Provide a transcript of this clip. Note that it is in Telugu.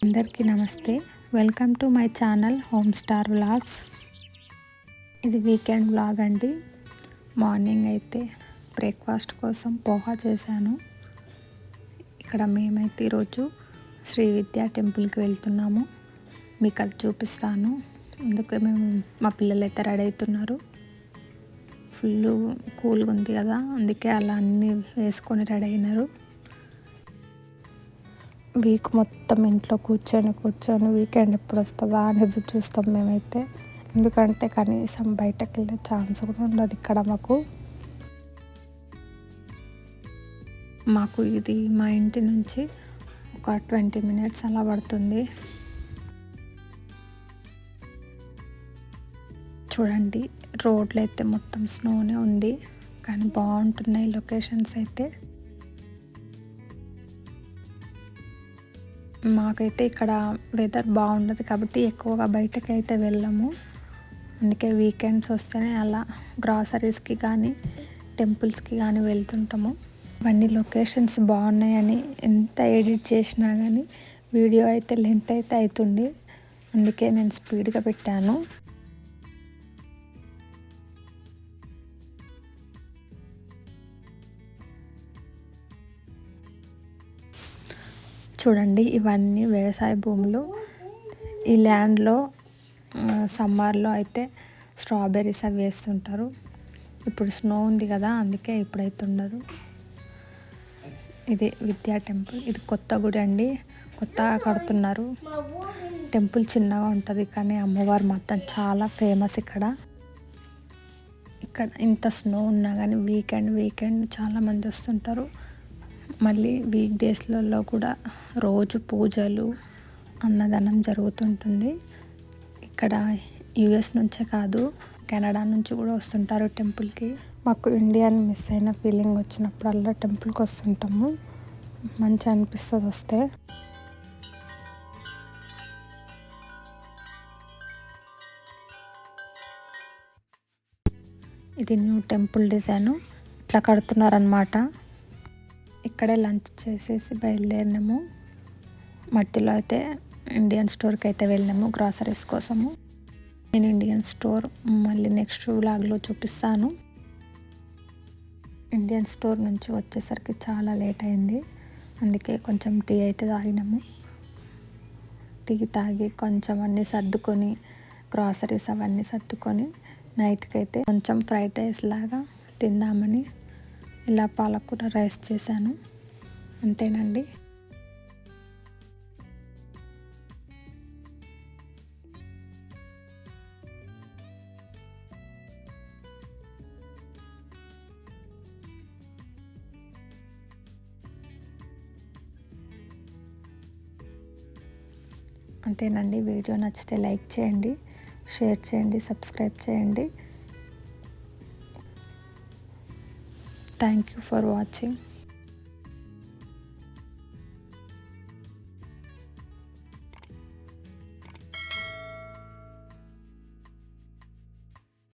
అందరికీ నమస్తే. Welcome to my channel home star vlogs. ఇది వీకెండ్ వ్లాగ్ అండి. మార్నింగ్ అయితే బ్రేక్ఫాస్ట్ కోసం పోహా చేశాను. ఇక్కడ మేమైతే ఈరోజు శ్రీ విద్యా టెంపుల్కి వెళ్తున్నాము. మీకు అది చూపిస్తాను. అందుకే మా పిల్లలు అయితే రెడీ అవుతున్నారు. ఫుల్ కూల్గా ఉంది కదా, అందుకే అలా అన్నీ వేసుకొని రెడీ అయినారు. వీక్ మొత్తం ఇంట్లో కూర్చొని వీకెండ్ ఎప్పుడు వస్తుందా అని ఎదురు చూస్తాం మేమైతే. ఎందుకంటే కనీసం బయటకు వెళ్ళే ఛాన్స్ కూడా ఉండదు ఇక్కడ మాకు ఇది మా ఇంటి నుంచి ఒక 20 minutes అలా పడుతుంది. చూడండి, రోడ్లు అయితే మొత్తం స్నోనే ఉంది, కానీ బాగుంటున్నాయి లొకేషన్స్ అయితే. మాకైతే ఇక్కడ వెదర్ బాగుండదు కాబట్టి ఎక్కువగా బయటకి అయితే వెళ్ళము. అందుకే వీకెండ్స్ వస్తేనే అలా గ్రాసరీస్కి కానీ టెంపుల్స్కి కానీ వెళ్తుంటాము. ఇవన్నీ లొకేషన్స్ బాగున్నాయని ఎంత ఎడిట్ చేసినా కానీ వీడియో అయితే లెంత్ అయితే అవుతుంది. అందుకే నేను స్పీడ్గా పెట్టాను. చూడండి, ఇవన్నీ వ్యవసాయ భూములు. ఈ ల్యాండ్లో సమ్మర్లో అయితే స్ట్రాబెర్రీస్ అవి వేస్తుంటారు. ఇప్పుడు స్నో ఉంది కదా, అందుకే ఇప్పుడైతే ఉండదు. ఇది విద్యా టెంపుల్. ఇది కొత్త గుడి అండి, కొత్తగా కడుతున్నారు. టెంపుల్ చిన్నగా ఉంటుంది కానీ అమ్మవారు మాత్రం చాలా ఫేమస్ ఇక్కడ. ఇంత స్నో ఉన్నా కానీ వీకెండ్ చాలామంది వస్తుంటారు. మళ్ళీ వీక్ డేస్లలో కూడా రోజు పూజలు, అన్నదానం జరుగుతుంటుంది. ఇక్కడ యుఎస్ నుంచే కాదు, కెనడా నుంచి కూడా వస్తుంటారు టెంపుల్కి. మాకు ఇండియాని మిస్ అయిన ఫీలింగ్ వచ్చినప్పుడల్లా టెంపుల్కి వస్తుంటాము. మంచిగా అనిపిస్తుంది వస్తే. ఇది న్యూ టెంపుల్ డిజైను, ఇట్లా కడుతున్నారనమాట. ఇక్కడే లంచ్ చేసేసి బయలుదేరినాము. మట్టిలో అయితే ఇండియన్ స్టోర్కి అయితే వెళ్ళినాము గ్రాసరీస్ కోసము. నేను ఇండియన్ స్టోర్ మళ్ళీ నెక్స్ట్ వ్లాగ్లో చూపిస్తాను. ఇండియన్ స్టోర్ నుంచి వచ్చేసరికి చాలా లేట్ అయింది, అందుకే కొంచెం టీ అయితే తాగినాము. టీ తాగి కొంచెం అన్నీ సర్దుకొని, గ్రాసరీస్ అవన్నీ సర్దుకొని నైట్కి అయితే కొంచెం ఫ్రైడ్ రైస్ లాగా తిందామని ఇలా పాలకూర రైస్ చేశాను. అంతేనండి. వీడియో నచ్చితే లైక్ చేయండి, షేర్ చేయండి, సబ్స్క్రైబ్ చేయండి. Thank you for watching.